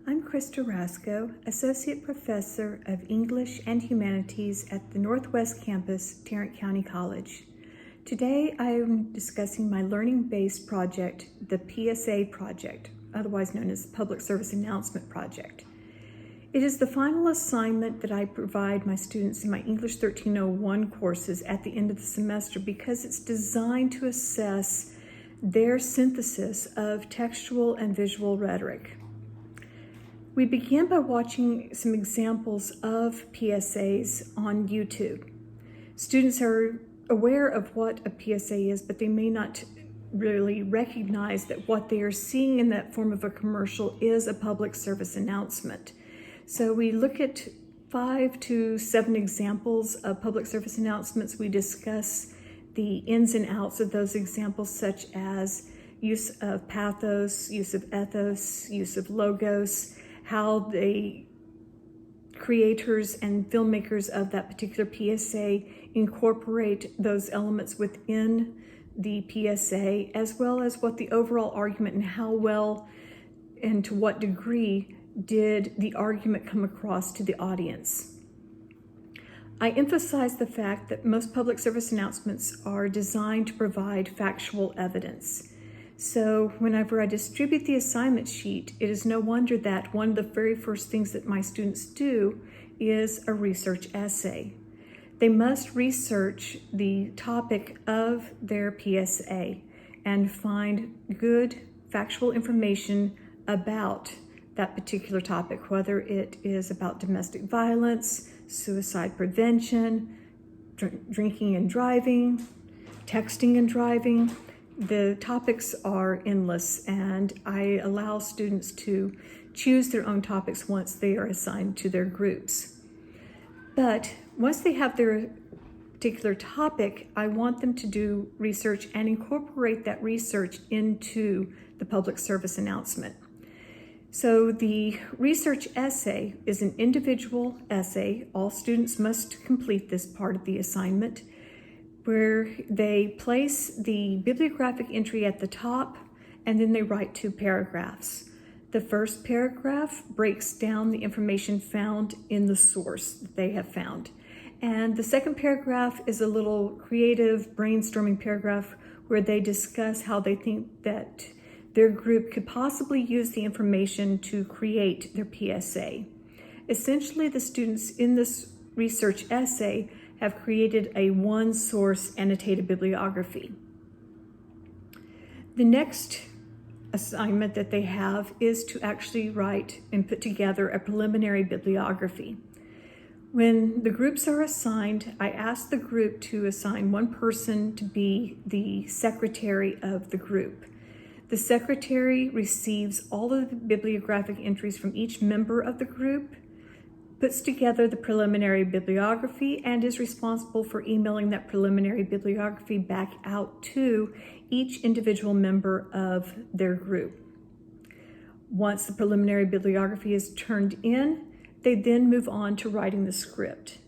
I'm Krista Rascoe, Associate Professor of English and Humanities at the Northwest Campus, Tarrant County College. Today I am discussing my learning-based project, the PSA project, otherwise known as Public Service Announcement Project. It is the final assignment that I provide my students in my English 1301 courses at the end of the semester because it's designed to assess their synthesis of textual and visual rhetoric. We begin by watching some examples of PSAs on YouTube. Students are aware of what a PSA is, but they may not really recognize that what they are seeing in that form of a commercial is a public service announcement. So we look at 5 to 7 examples of public service announcements. We discuss the ins and outs of those examples, such as use of pathos, use of ethos, use of logos, how the creators and filmmakers of that particular PSA incorporate those elements within the PSA, as well as what the overall argument and how well and to what degree did the argument come across to the audience. I emphasize the fact that most public service announcements are designed to provide factual evidence. So whenever I distribute the assignment sheet, it is no wonder that one of the very first things that my students do is a research essay. They must research the topic of their PSA and find good factual information about that particular topic, whether it is about domestic violence, suicide prevention, drinking and driving, texting and driving. The topics are endless, and I allow students to choose their own topics once they are assigned to their groups. But once they have their particular topic, I want them to do research and incorporate that research into the public service announcement. So the research essay is an individual essay. All students must complete this part of the assignment, where they place the bibliographic entry at the top and then they write 2 paragraphs. The first paragraph breaks down the information found in the source that they have found. And the second paragraph is a little creative brainstorming paragraph where they discuss how they think that their group could possibly use the information to create their PSA. Essentially, the students in this research essay have created a one-source annotated bibliography. The next assignment that they have is to actually write and put together a preliminary bibliography. When the groups are assigned, I ask the group to assign one person to be the secretary of the group. The secretary receives all of the bibliographic entries from each member of the group, puts together the preliminary bibliography, and is responsible for emailing that preliminary bibliography back out to each individual member of their group. Once the preliminary bibliography is turned in, they then move on to writing the script.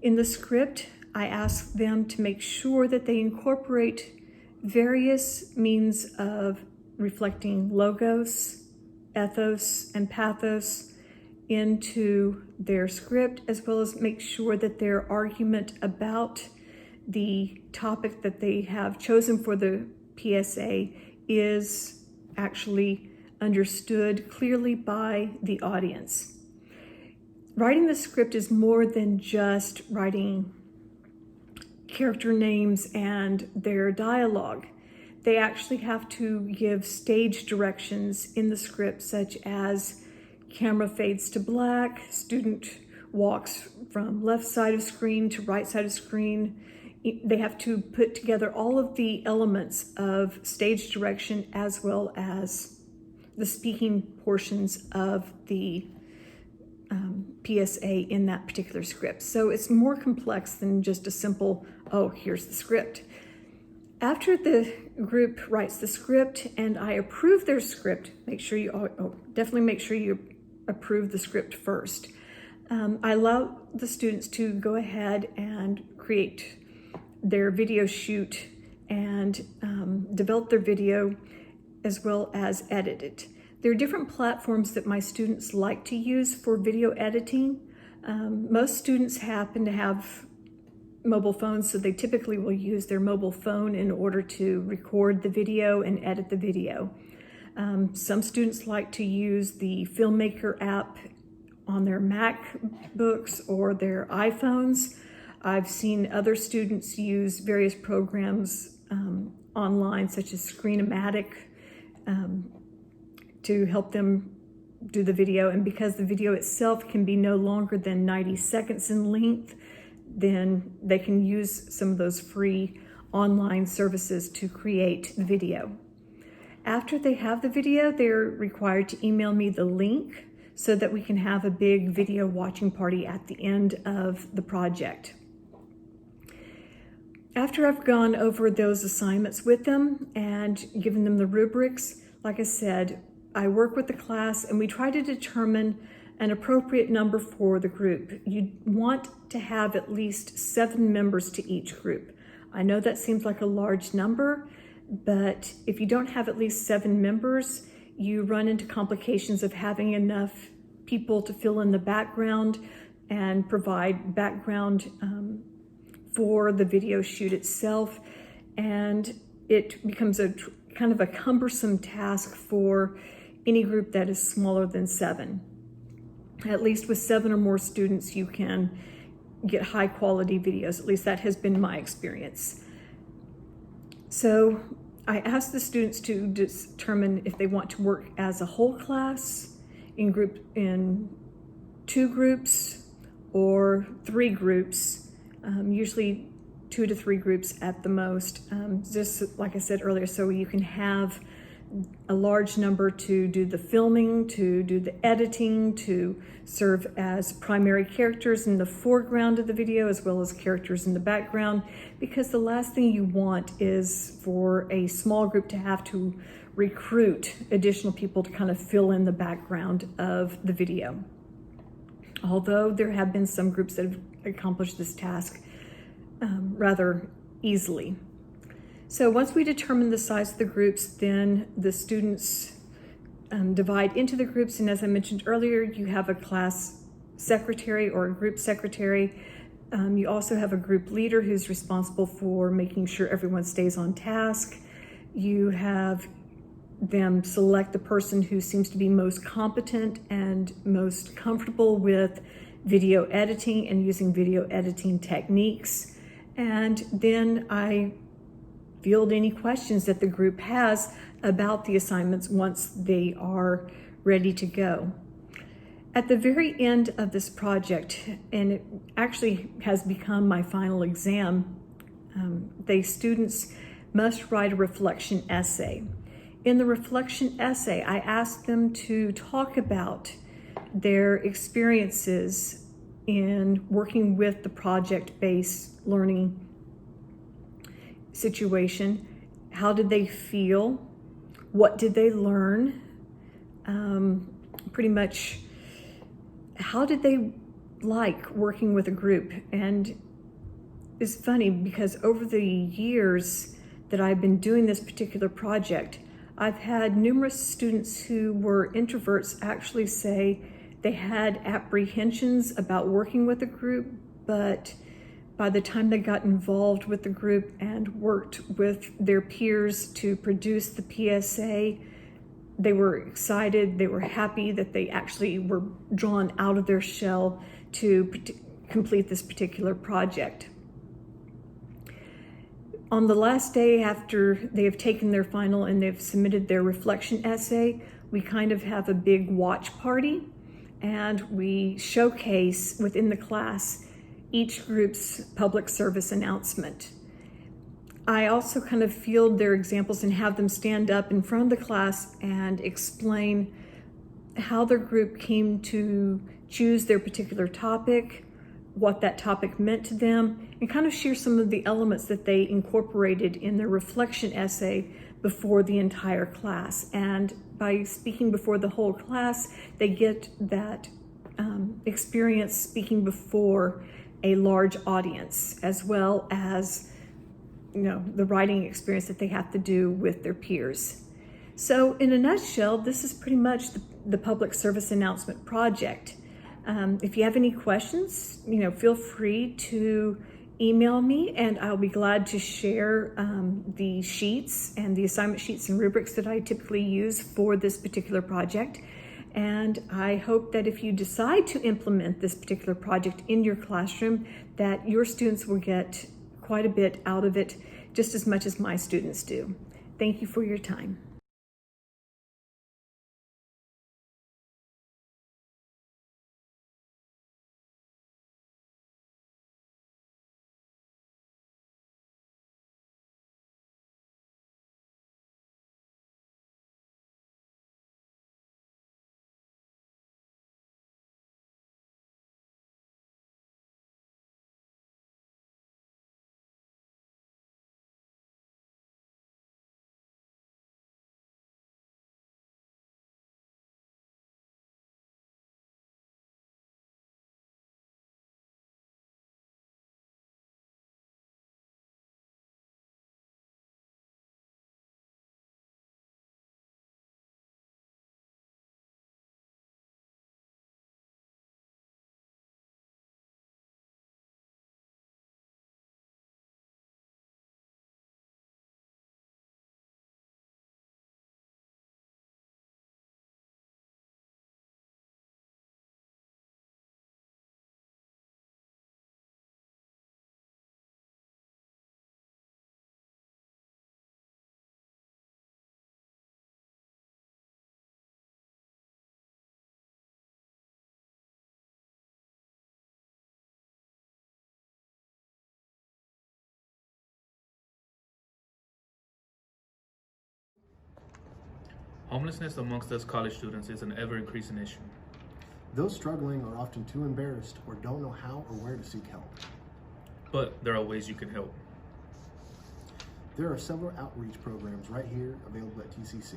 In the script, I ask them to make sure that they incorporate various means of reflecting logos, ethos, and pathos into their script, as well as make sure that their argument about the topic that they have chosen for the PSA is actually understood clearly by the audience. Writing the script is more than just writing character names and their dialogue. They actually have to give stage directions in the script, such as camera fades to black, student walks from left side of screen to right side of screen. They have to put together all of the elements of stage direction as well as the speaking portions of the PSA in that particular script. So it's more complex than just a simple, oh, here's the script. After the group writes the script and I approve their script, definitely make sure you approve the script first. I allow the students to go ahead and create their video shoot and develop their video as well as edit it. There are different platforms that my students like to use for video editing. Most students happen to have mobile phones, so they typically will use their mobile phone in order to record the video and edit the video. Some students like to use the Filmmaker app on their MacBooks or their iPhones. I've seen other students use various programs online, such as Screen-O-Matic, to help them do the video. And because the video itself can be no longer than 90 seconds in length, then they can use some of those free online services to create the video. After they have the video, they're required to email me the link so that we can have a big video watching party at the end of the project. After I've gone over those assignments with them and given them the rubrics, like I said, I work with the class and we try to determine an appropriate number for the group. You want to have at least 7 members to each group. I know that seems like a large number, but if you don't have at least 7 members, you run into complications of having enough people to fill in the background and provide background for the video shoot itself. And it becomes a kind of a cumbersome task for any group that is smaller than 7. At least with 7 or more students, you can get high quality videos. At least that has been my experience. So I asked the students to determine if they want to work as a whole class, in 2 groups or 3 groups, usually 2 to 3 groups at the most, just like I said earlier, so you can have a large number to do the filming, to do the editing, to serve as primary characters in the foreground of the video as well as characters in the background, because the last thing you want is for a small group to have to recruit additional people to kind of fill in the background of the video. Although there have been some groups that have accomplished this task rather easily. So once we determine the size of the groups, then the students divide into the groups. And as I mentioned earlier, you have a class secretary or a group secretary. You also have a group leader who's responsible for making sure everyone stays on task. You have them select the person who seems to be most competent and most comfortable with video editing and using video editing techniques. And then I field any questions that the group has about the assignments once they are ready to go. At the very end of this project, and it actually has become my final exam, the students must write a reflection essay. In the reflection essay, I asked them to talk about their experiences in working with the project-based learning situation. How did they feel? What did they learn? Pretty much, how did they like working with a group? And it's funny because over the years that I've been doing this particular project, I've had numerous students who were introverts actually say they had apprehensions about working with a group, but by the time they got involved with the group and worked with their peers to produce the PSA, they were excited, they were happy that they actually were drawn out of their shell to complete this particular project. On the last day after they have taken their final and they've submitted their reflection essay, we kind of have a big watch party and we showcase within the class each group's public service announcement. I also kind of field their examples and have them stand up in front of the class and explain how their group came to choose their particular topic, what that topic meant to them, and kind of share some of the elements that they incorporated in their reflection essay before the entire class. And by speaking before the whole class, they get that experience speaking before a large audience, as well as the writing experience that they have to do with their peers. So in a nutshell, this is pretty much the public service announcement project. If you have any questions, feel free to email me, and I'll be glad to share the sheets and the assignment sheets and rubrics that I typically use for this particular project. And I hope that if you decide to implement this particular project in your classroom, that your students will get quite a bit out of it, just as much as my students do. Thank you for your time. Homelessness amongst us college students is an ever-increasing issue. Those struggling are often too embarrassed or don't know how or where to seek help. But there are ways you can help. There are several outreach programs right here available at TCC.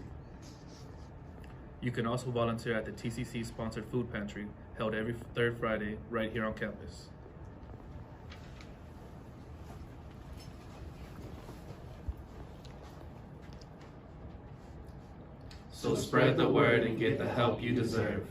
You can also volunteer at the TCC-sponsored food pantry held every third Friday right here on campus. So spread the word and get the help you deserve.